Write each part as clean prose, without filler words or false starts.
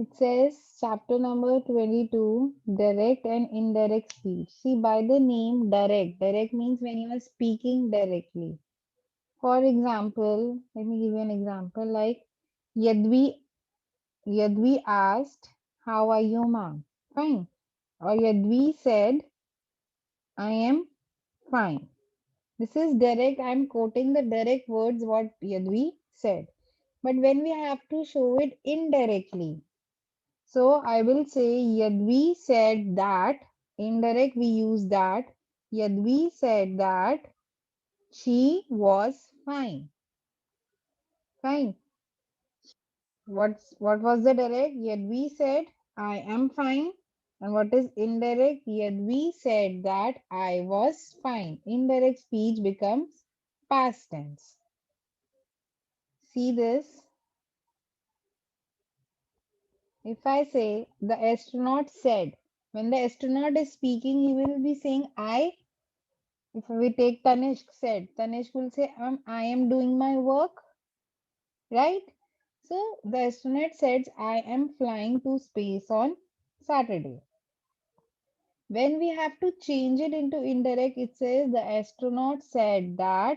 It says chapter number 22, direct and indirect speech. See, by the name direct means when you are speaking directly. For example, let me give you an example like Yadvi, Yadvi asked, how are you, ma'am? Fine. Or Yadvi said, I am fine. This is direct. I'm quoting the direct words what Yadvi said. But when we have to show it indirectly, so I will say Yadvi said that. Indirect we use that. Yadvi said that she was fine. Fine. What was the direct? Yadvi said I am fine. And what is indirect? Yadvi said that I was fine. Indirect speech becomes past tense. See this? If I say the astronaut said, when the astronaut is speaking, he will be saying I. If we take Tanishq said, Tanishq will say, I am doing my work, right? So the astronaut says, I am flying to space on Saturday. When we have to change it into indirect, it says the astronaut said that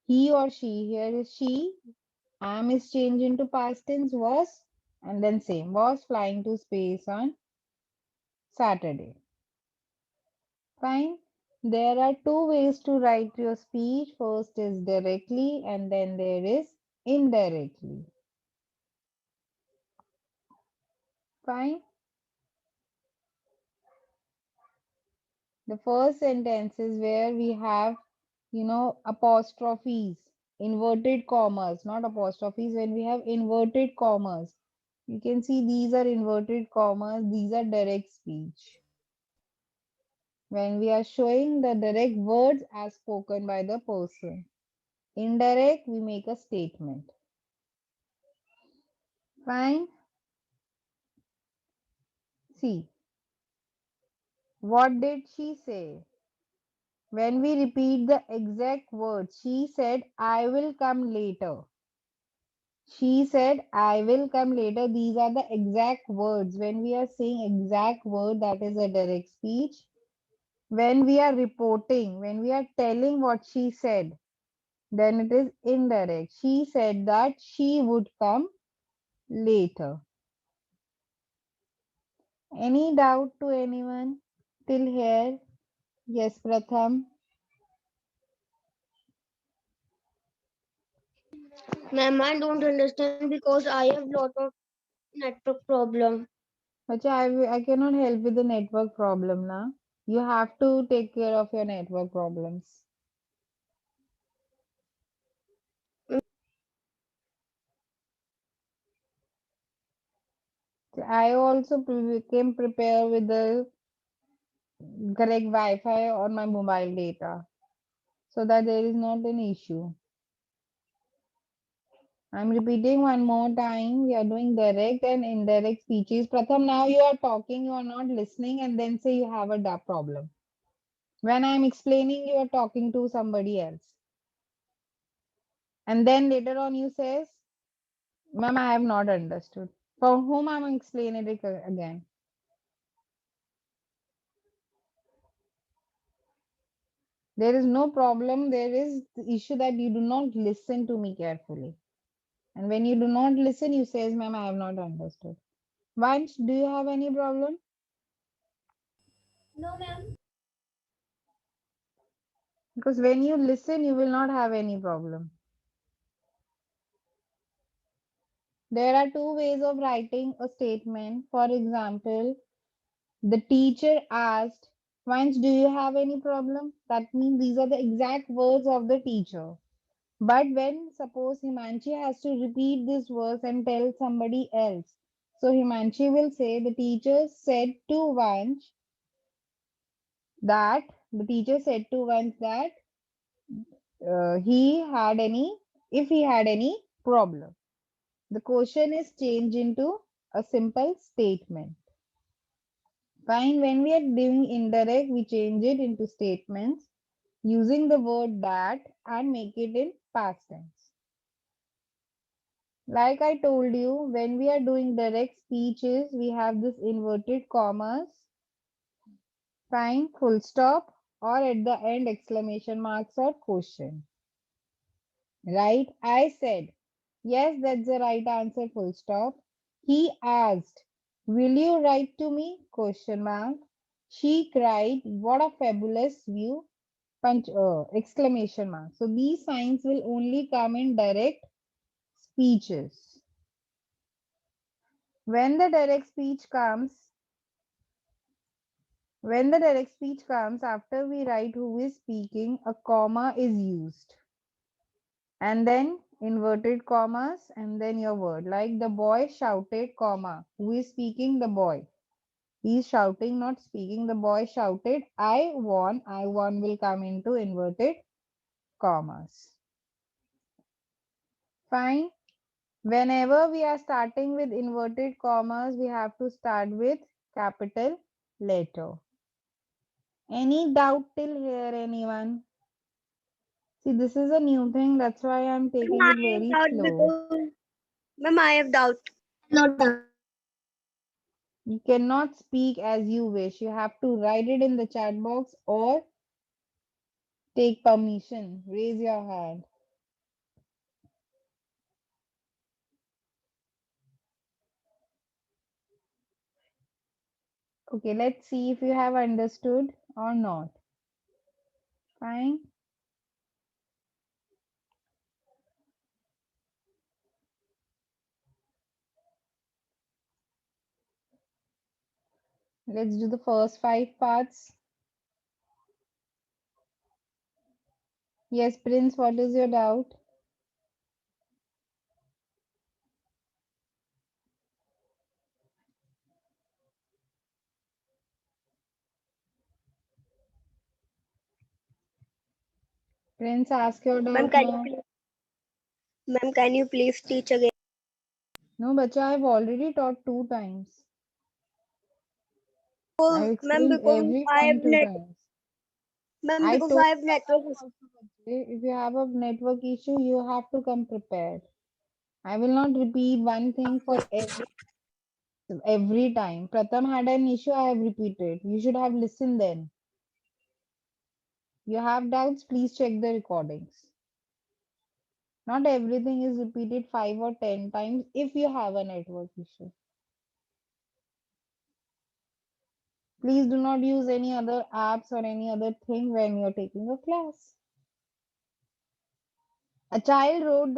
he or she, here is she, am is changed into past tense, was, and then same, was flying to space on Saturday. Fine. There are two ways to write your speech. First is directly, and then there is indirectly. Fine. The first sentence is where we have, apostrophes, inverted commas, not apostrophes. When we have inverted commas, you can see these are inverted commas, these are direct speech. When we are showing the direct words as spoken by the person. Indirect, we make a statement. Fine. See, what did she say? When we repeat the exact words, she said, I will come later. She said, I will come later. These are the exact words. When we are saying exact word, that is a direct speech. When we are reporting, when we are telling what she said, then it is indirect. She said that she would come later. Any doubt to anyone till here? Yes, Pratham. Ma'am, I don't understand because I have lot of network problem. Acha, I cannot help with the network problem now. You have to take care of your network problems. I also came prepared with the correct Wi-Fi on my mobile data so that there is not an issue. I'm repeating one more time. We are doing direct and indirect speeches. Pratham, now you are talking, you are not listening, and then say you have a problem. When I'm explaining, you are talking to somebody else. And then later on you says, ma'am, I have not understood. For whom I'm explaining it again? There is no problem. There is the issue that you do not listen to me carefully. And when you do not listen, you says, ma'am, I have not understood. Vansh, do you have any problem? No, ma'am. Because when you listen, you will not have any problem. There are two ways of writing a statement. For example, the teacher asked, Vansh, do you have any problem? That means these are the exact words of the teacher. But when suppose Himanshi has to repeat this verse and tell somebody else, so Himanshi will say the teacher said to Vansh that he had any if he had any problem. The question is changed into a simple statement. Fine, when we are doing indirect, we change it into statements using the word that and make it in past tense. Like I told you, when we are doing direct speeches, we have this inverted commas, fine, full stop, or at the end exclamation marks or question. Right? I said, yes, that's the right answer, full stop. He asked, will you write to me? Question mark. She cried, what a fabulous view! Exclamation mark. So these signs will only come in direct speeches. When the direct speech comes, after we write who is speaking, a comma is used. And then inverted commas and then your word. Like the boy shouted, comma. Who is speaking? The boy. He is shouting, not speaking. The boy shouted, I won. I won will come into inverted commas. Fine. Whenever we are starting with inverted commas, we have to start with capital letter. Any doubt till here, anyone? See, this is a new thing. That's why I'm taking it very slow. Ma'am, I have doubt. No doubt. You cannot speak as you wish. You have to write it in the chat box or take permission. Raise your hand. Okay, let's see if you have understood or not. Fine. Let's do the first 5 parts. Yes, Prince, what is your doubt? Prince, ask your doubt now. Ma'am, can you please teach again? No, bacha, I've already taught 2 times. I've Ma'am, explained because every I have point 2 times. Ma'am, I because told I have you that network time also, bache, if you have a network issue, you have to come prepared. I will not repeat one thing for every time. Pratham had an issue, I have repeated. You should have listened then. You have doubts, please check the recordings. Not everything is repeated 5 or 10 times if you have a network issue. Please do not use any other apps or any other thing when you're taking a class. A child wrote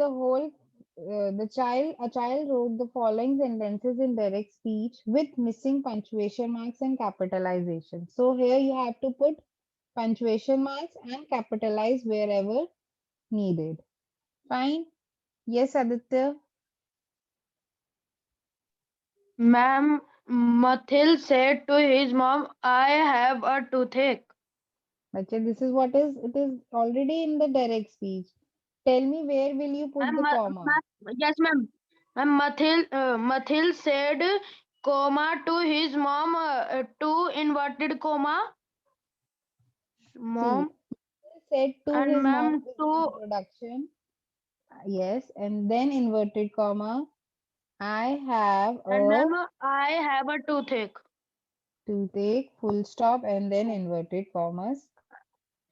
a child wrote the following sentences in direct speech with missing punctuation marks and capitalization. So here you have to put punctuation marks and capitalize wherever needed. Fine. Yes, Aditya. Ma'am, Mathil said to his mom, I have a toothache. Okay, this is what is it is already in the direct speech. Tell me where will you put the comma? Yes, ma'am. Ma'am, Mathil said, comma to his mom, to inverted comma, See, mom, said to and his mom ma'am in the to, introduction. Yes, and then inverted comma. I have and a ma'am, I have a toothache. toothache, full stop, and then inverted commas,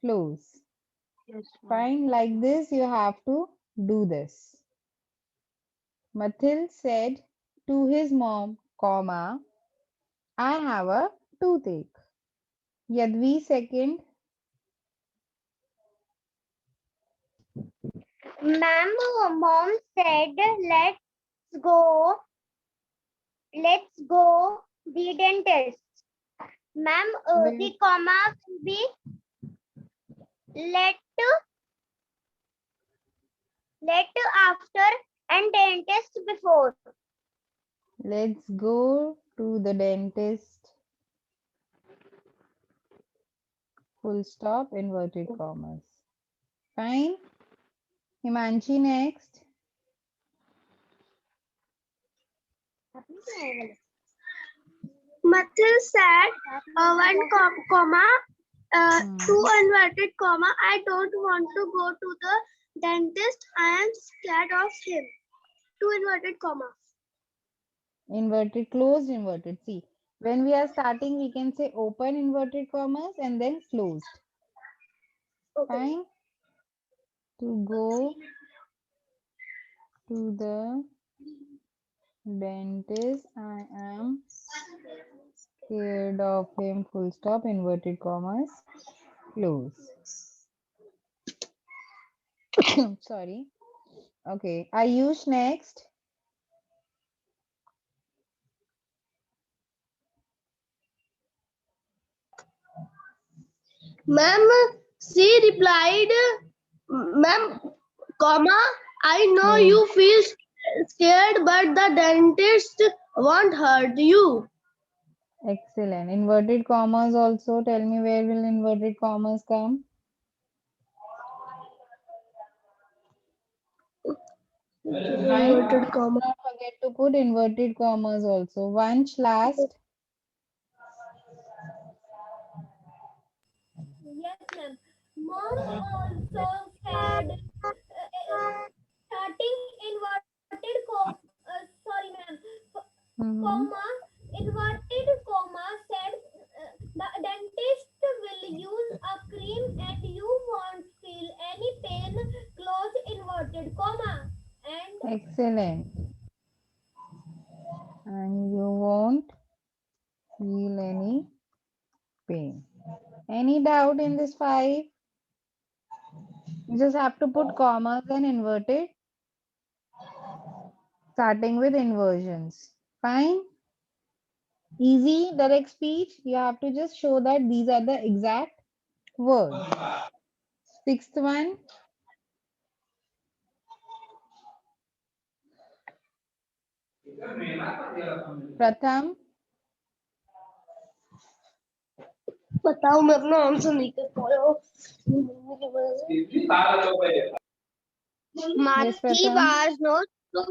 close. Yes, ma'am. Fine, like this, you have to do this. Mathil said to his mom, comma, I have a toothache. Yadvi second. Ma'am, mom said, go, let's go the dentist. Ma'am, Where? the comma will be let after and dentist before. Let's go to the dentist. Full stop, inverted commas. Fine. Himanshi next. Mathil said, one comma, Hmm. two inverted comma. I don't want to go to the dentist. I am scared of him. two inverted commas. Inverted, closed, inverted. See, when we are starting, we can say open inverted commas and then closed. Okay. Fine. To go to the dentist, I am scared of him, full stop, inverted commas, close. Sorry. Okay, Ayush next. Ma'am, she replied, ma'am, comma, I know Yes. you feel scared, but the dentist won't hurt you. Excellent. Inverted commas also. Tell me where will inverted commas come? Inverted comma. Not forget to put inverted commas also. Vanch last. Yes, ma'am. Mom also said starting inverted sorry, ma'am. Mm-hmm. Comma inverted comma said the dentist will use a cream and you won't feel any pain. Close inverted comma and Excellent. And you won't feel any pain. Any doubt in this 5? You just have to put commas and inverted, starting with inversions. Fine. Easy, direct speech. You have to just show that these are the exact words. 6th one. Pratham. बताओ मैं अपना answer नहीं कर पा रहा हूँ Yes, Mathil Pratham. was not so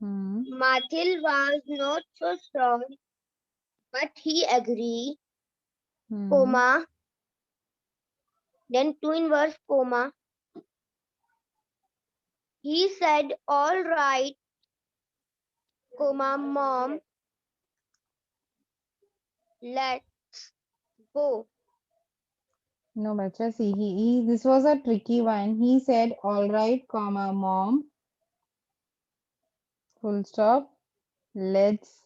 Hmm. Mathil was not so strong, but he agreed, Hmm. comma, then two inverse comma. He said, all right, comma, mom, let's go. No, bacha, see, this was a tricky one. He said, all right, comma, mom, full stop, let's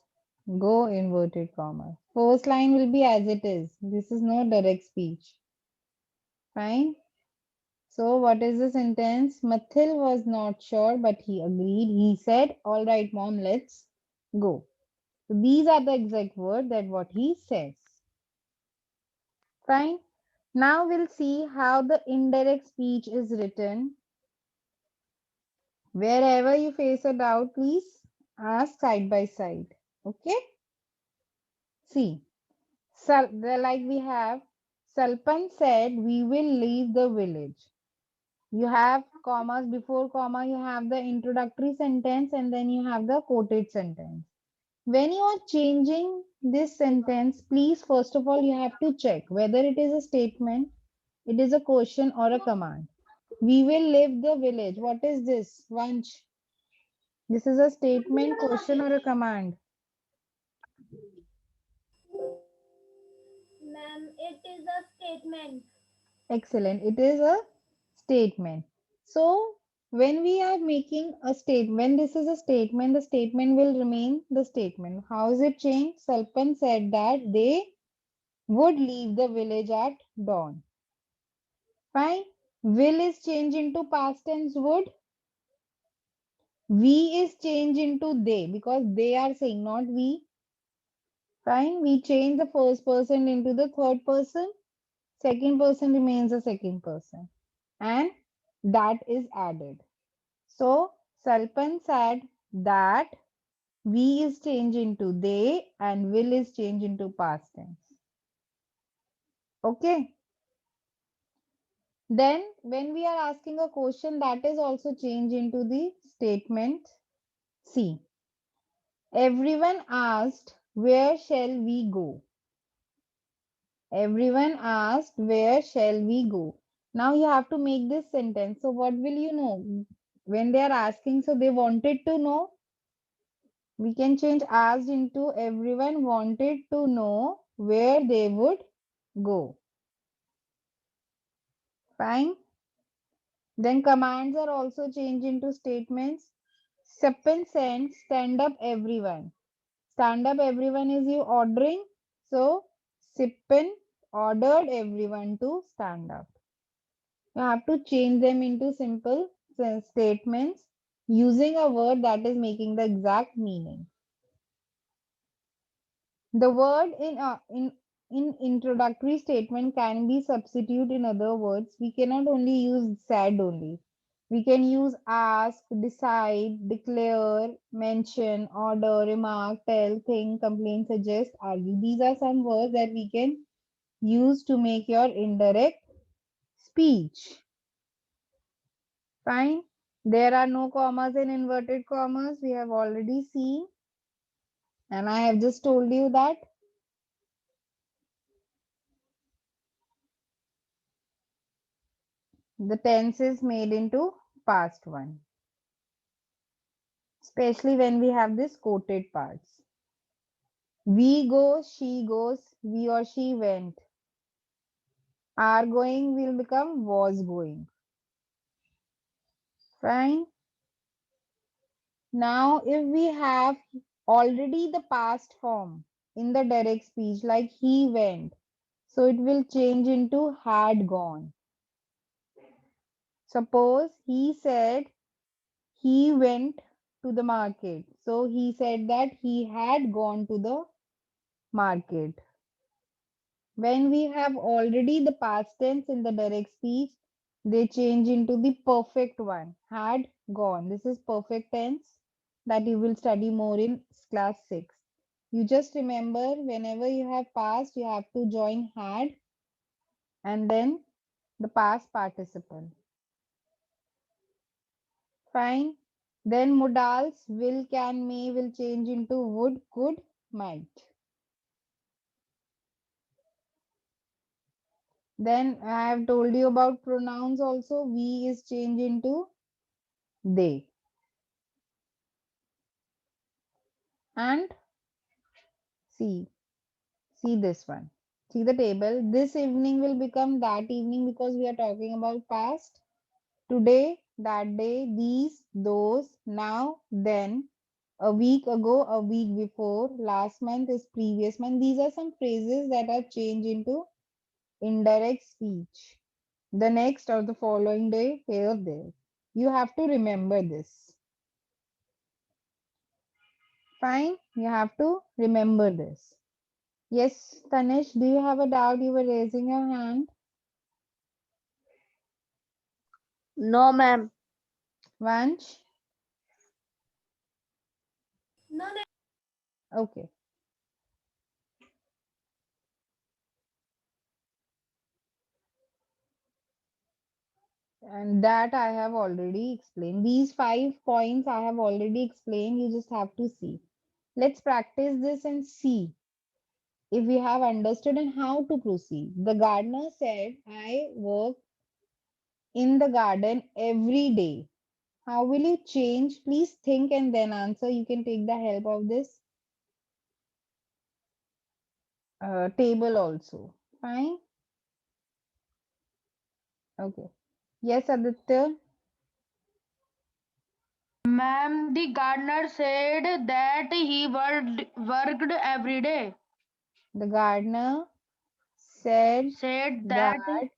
go, inverted comma. First line will be as it is. This is no direct speech. Fine. So, what is the sentence? Mathil was not sure, but he agreed. He said, all right, mom, let's go. So, these are the exact words that what he says. Fine. Now we'll see how the indirect speech is written. Wherever you face a doubt, please ask side by side. Okay? See, like we have, Salpan said, we will leave the village. You have commas before comma, you have the introductory sentence and then you have the quoted sentence. When you are changing this sentence, please, first of all, you have to check whether it is a statement, it is a question or a command. We will leave the village. What is this? Vanch. This is a statement, question, or a command? ma'am, it is a statement. Excellent. It is a statement. So, when we are making a statement, when this is a statement, the statement will remain the statement. How is it changed? Salpan said that they would leave the village at dawn. Fine. Will is changed into past tense would. We is changed into they because they are saying, not we. Fine. We change the first person into the third person. Second person remains the second person. And that is added. So Salpan said that we is changed into they and will is changed into past tense. Okay. Then when we are asking a question, that is also changed into the statement. See, everyone asked, where shall we go? Everyone asked, where shall we go? Now you have to make this sentence. So what will you know? when they are asking, so they wanted to know. We can change asked into everyone wanted to know where they would go. Fine. Then commands are also changed into statements. Sippin sent stand up everyone. Stand up everyone is you ordering. So Sippin ordered everyone to stand up. You have to change them into simple statements using a word that is making the exact meaning. The word in introductory statement can be substituted in other words. We cannot only use said only. We can use ask, decide, declare, mention, order, remark, tell, think, complain, suggest, argue. These are some words that we can use to make your indirect speech. Fine. There are no commas in inverted commas. We have already seen. And I have just told you that. The tense is made into past one, especially when we have this quoted parts. We go, she goes, we or she went. Are going will become was going. Fine. Now, if we have already the past form in the direct speech, like he went, so it will change into had gone. Suppose he said he went to the market. So he said that he had gone to the market. When we have already the past tense in the direct speech, they change into the perfect one. Had gone. This is perfect tense that you will study more in class 6. You just remember whenever you have past, you have to join had and then the past participle. Fine. Then modals will, can, may will change into would, could, might. Then I have told you about pronouns also. We is changed into they. And see this one. See the table. This evening will become that evening because we are talking about past. Today, that day, these, those, now, then, a week ago, a week before, last month is previous month. These are some phrases that are changed into indirect speech. The next or the following day, here, there. You have to remember this. Fine, you have to remember this. Yes, Tanish, do you have a doubt? You were raising your hand. No, ma'am. Vansh? No, ma'am. Okay. And that I have already explained. These 5 points I have already explained. You just have to see. Let's practice this and see if we have understood and how to proceed. The gardener said, I work in the garden every day. How will you change? Please think and then answer. You can take the help of this table also. Fine. Okay. Yes, Aditya. Ma'am, the gardener said that he worked every day. The gardener said Said that that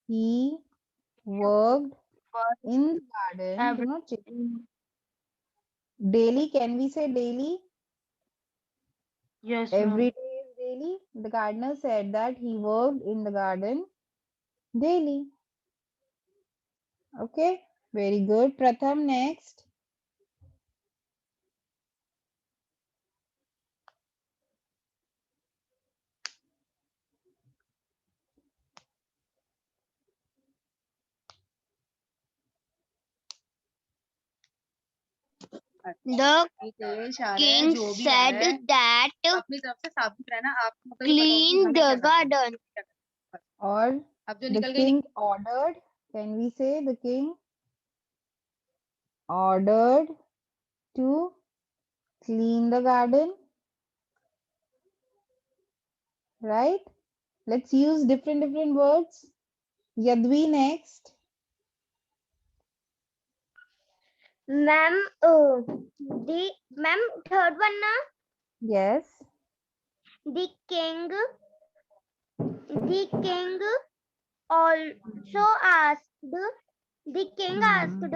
he worked worked in the garden. Do every not change. Daily, can we say daily? Yes, Every ma'am. day is daily. The gardener said that he worked in the garden daily. Okay, very good. Pratham, next. The king said that clean the garden. Or the king ordered. Can we say the king ordered to clean the garden, right? Let's use different words. Yadvi next. Ma'am, the ma'am third one na, Yes. the king also asked the king asked Very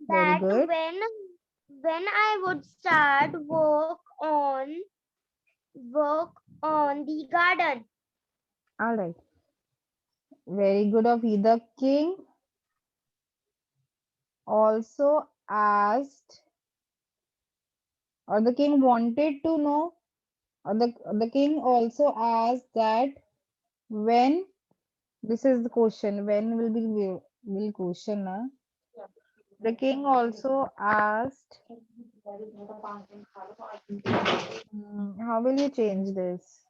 that good. when I would start work on the garden. All right. Very good of you. The king also asked, or the king wanted to know, or the king also asked that when, this is the question, when will question na? The king also asked, how will you change this?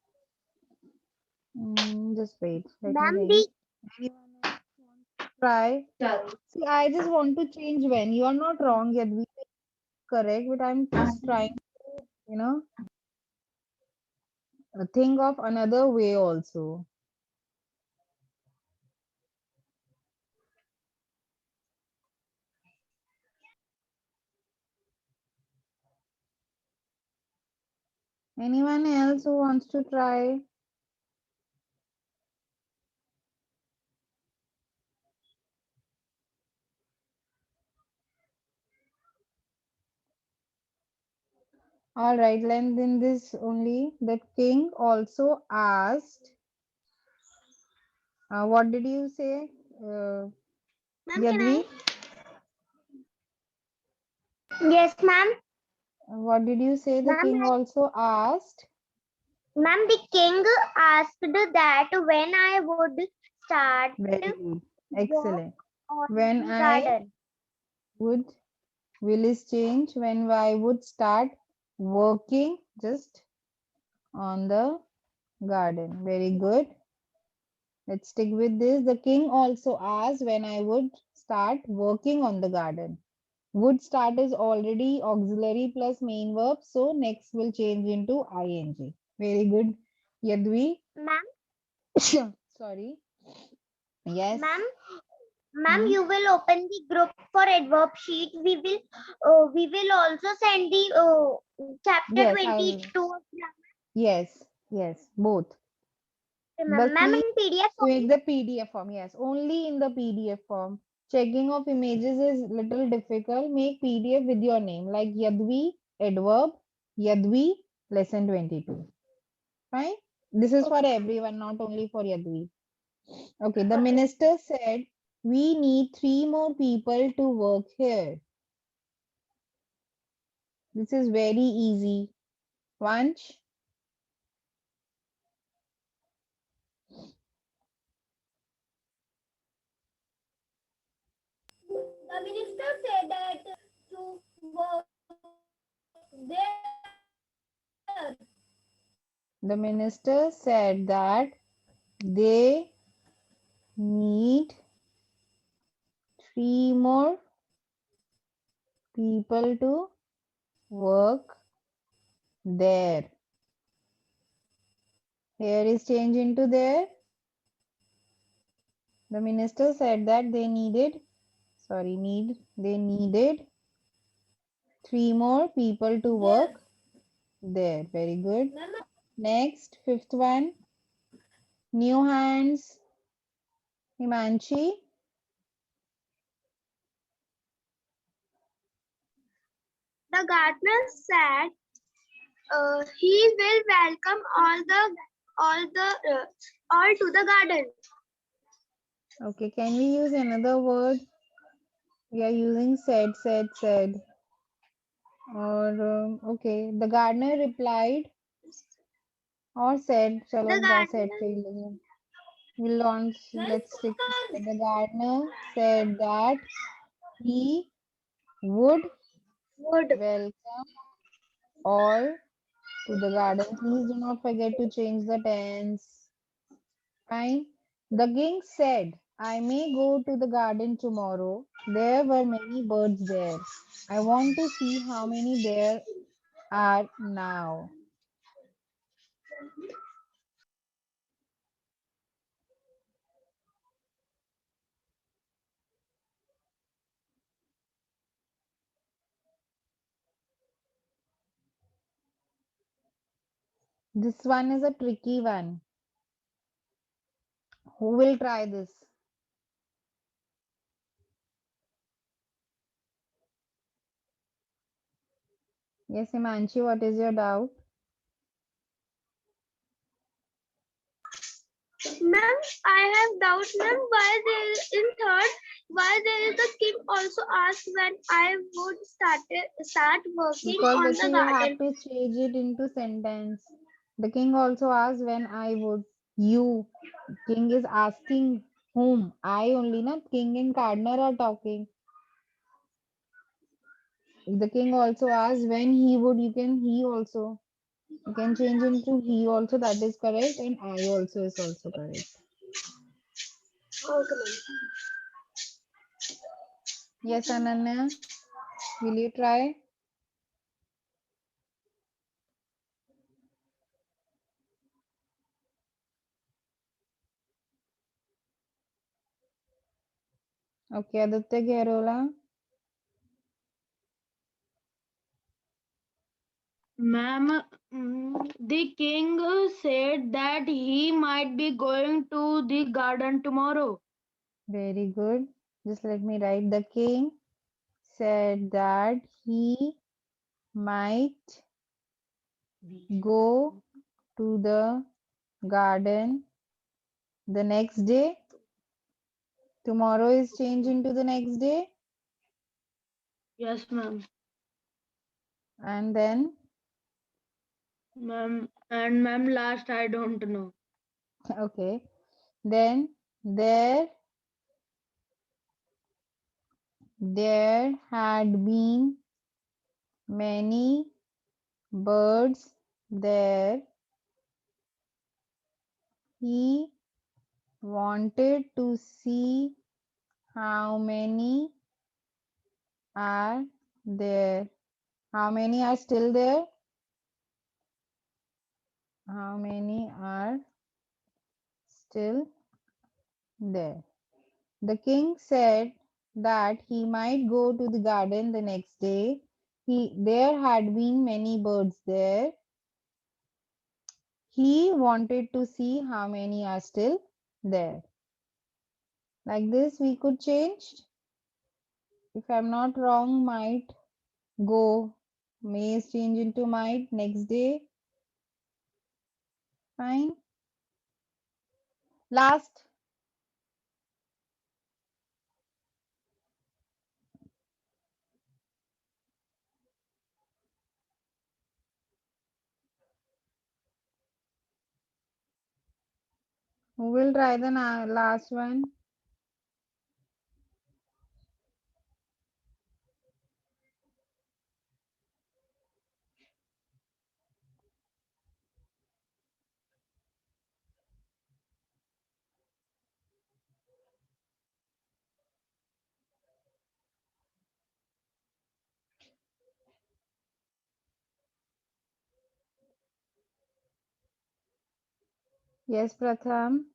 Just wait, let me Ma'am, think. Anyone else want to try? See, I just want to change when. You are not wrong yet. We are correct, but I'm just trying to, think of another way also. Anyone else who wants to try? All right, then in this only, the king also asked, what did you say, ma'am, can Yadvi? Yes, ma'am. What did you say? The Ma'am, king also asked. ma'am, the king asked that when I would start Very good. work Excellent. on When the I garden. would, will is change when I would start working just on the garden. Very good. Let's stick with this. The king also asked when I would start working on the garden. Would start is already auxiliary plus main verb. So next will change into ing. Very good. Yadvi. Ma'am, Sorry. Yes. ma'am, you will open the group for adverb sheet. We will also send the chapter Yes, I will. 22. Yes, both. But Ma'am, please in PDF. make the PDF form. Yes, only in the PDF form. Checking of images is little difficult. Make PDF with your name like Yadvi, adverb, Yadvi, lesson 22. Fine. This is for everyone, not only for Yadvi. Okay, the minister said, we need 3 more people to work here. This is very easy. Vanch, The minister said that to work there. the minister said that they need 3 more people to work there. Here is change into there. The minister said that they needed 3 more people to work there. Very good. Ma'am, Next, fifth one. New hands. Himanshi. The gardener said he will welcome all to the garden. Okay, can we use another word? We are using said. Or okay, the gardener replied or said. Chalo, The gardener said से ही लेंगे. We'll launch. nice Let's stick. one. The gardener said that he would would welcome all to the garden. Please do not forget to change the tense. Fine. The king said. I may go to the garden tomorrow. There were many birds there. I want to see how many there are now. This one is a tricky one. Who will try this? Yes, Himanshi, what is your doubt? Ma'am, I have doubt, ma'am, why there in third, why there is the king also asked when I would start working Because on the the king, you have garden. to change it into sentence. The king also asked when I would. You. King is asking whom? I only, not king and cardinal are talking. If the king also asks when he would, you can he also. You can change into he also, that is correct, and I also is also correct. Okay, ma'am. Yes, Ananya, will you try? Okay, Aditya Gerola. Ma'am, the king said that he might be going to the garden tomorrow. Very good. Just let me write. The king said that he might go to the garden the next day. Tomorrow is changed into the next day. Yes, ma'am. And then, Ma'am, and ma'am, last I don't know. okay. Then there had been many birds there. He wanted to see how many are there. How many are still there? How many are still there? The king said that he might go to the garden the next day. There had been many birds there. He wanted to see how many are still there. Like this, we could change. If I'm not wrong, might go. May is change into might. Next day. Fine. Last. Who will try the last one? Yes, Pratham.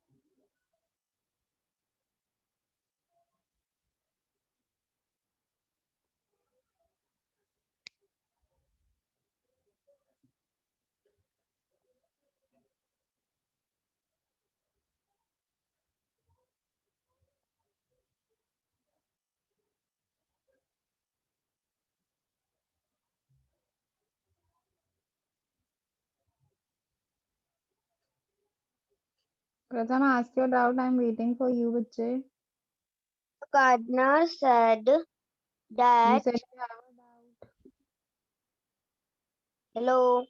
Pratham, ask your doubt. I'm waiting for you, Bache. Gardner said You that, said you have a doubt. hello,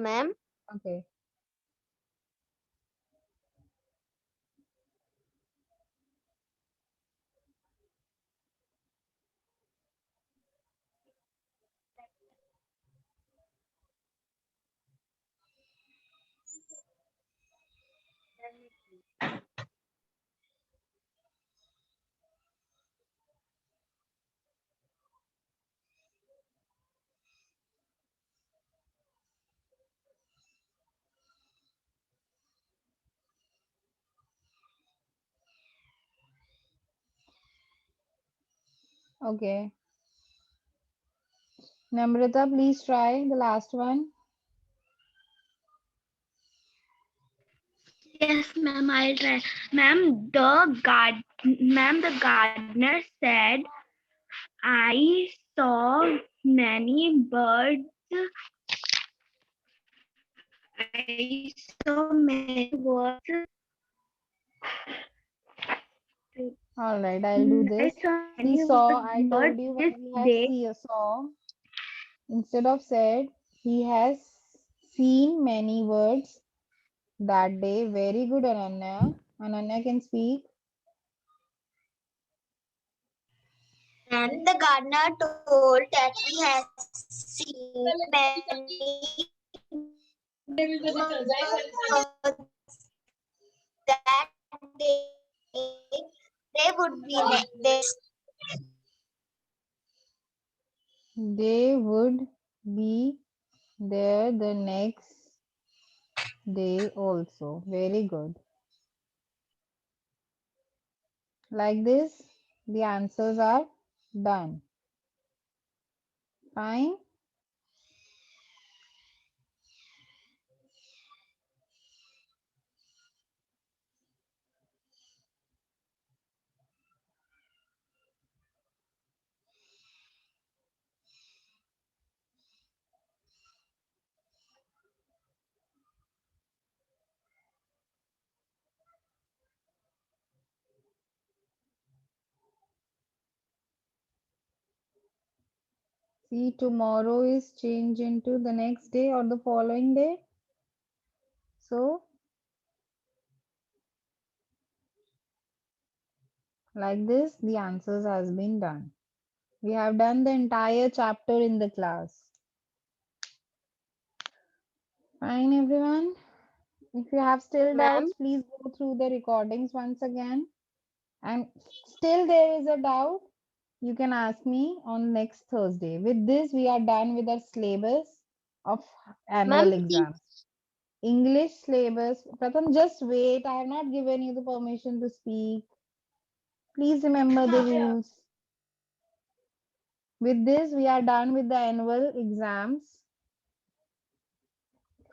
ma'am. Okay. Okay. Namrata, please try the last one. Yes, ma'am, I'll try. Ma'am, the gardener said, I saw many birds. I saw many birds. All right, I'll do I this. saw He many saw, I birds told you this when we have day. saw, instead of said, he has seen many words that day. Very good, Ananya. Ananya can speak. And the gardener told that he has seen many birds that day. They would be this. They would be there the next day also. Very good. Like this, the answers are done. Fine. See, tomorrow is changed into the next day or the following day. So, like this, the answers has been done. We have done the entire chapter in the class. Fine, everyone. If you have still Ma'am, doubts, please go through the recordings once again. And still there is a doubt, you can ask me on next Thursday. With this, we are done with our syllabus of annual ma'am, exams. English syllabus. Pratham, just wait. I have not given you the permission to speak. Please remember the rules. With this, we are done with the annual exams.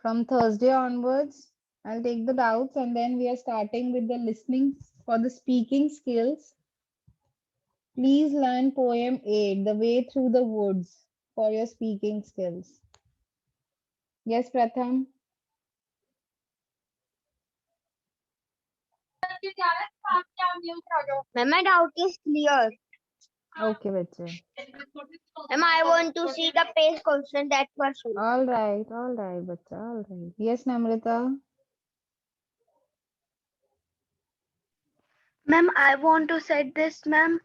From Thursday onwards, I'll take the doubts and then we are starting with the listening for the speaking skills. Please learn poem 8, The Way Through the Woods, for your speaking skills. Yes, Pratham? Ma'am, my doubt is clear. Okay, bache. Ma'am, I want to see the page question that question. All right, bacha, all right. Yes, Namrata? Ma'am, I want to set this, ma'am.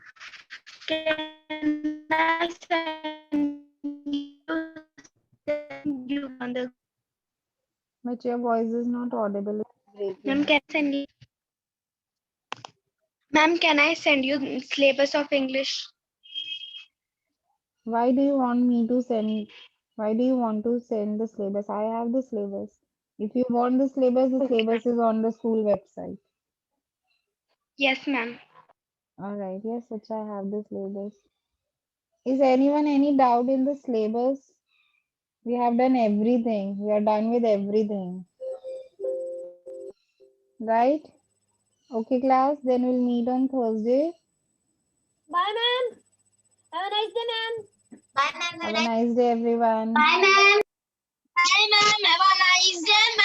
Can I send you on the But your voice is not audible. It's ma'am? breaking. Can I send you? Ma'am, can I send you syllabus of English? Why do you want me to send? Why do you want to send the syllabus? I have the syllabus. If you want the syllabus is on the school website. Yes, ma'am. All right. Yes, Sacha, I have the syllabus. Is anyone any doubt in the syllabus? We have done everything. We are done with everything. Right? Okay, class. Then we'll meet on Thursday. Bye, ma'am. Have a nice day, ma'am. Bye, ma'am. Have a nice day, everyone. Bye, ma'am. Bye, ma'am. Have a nice day, ma'am.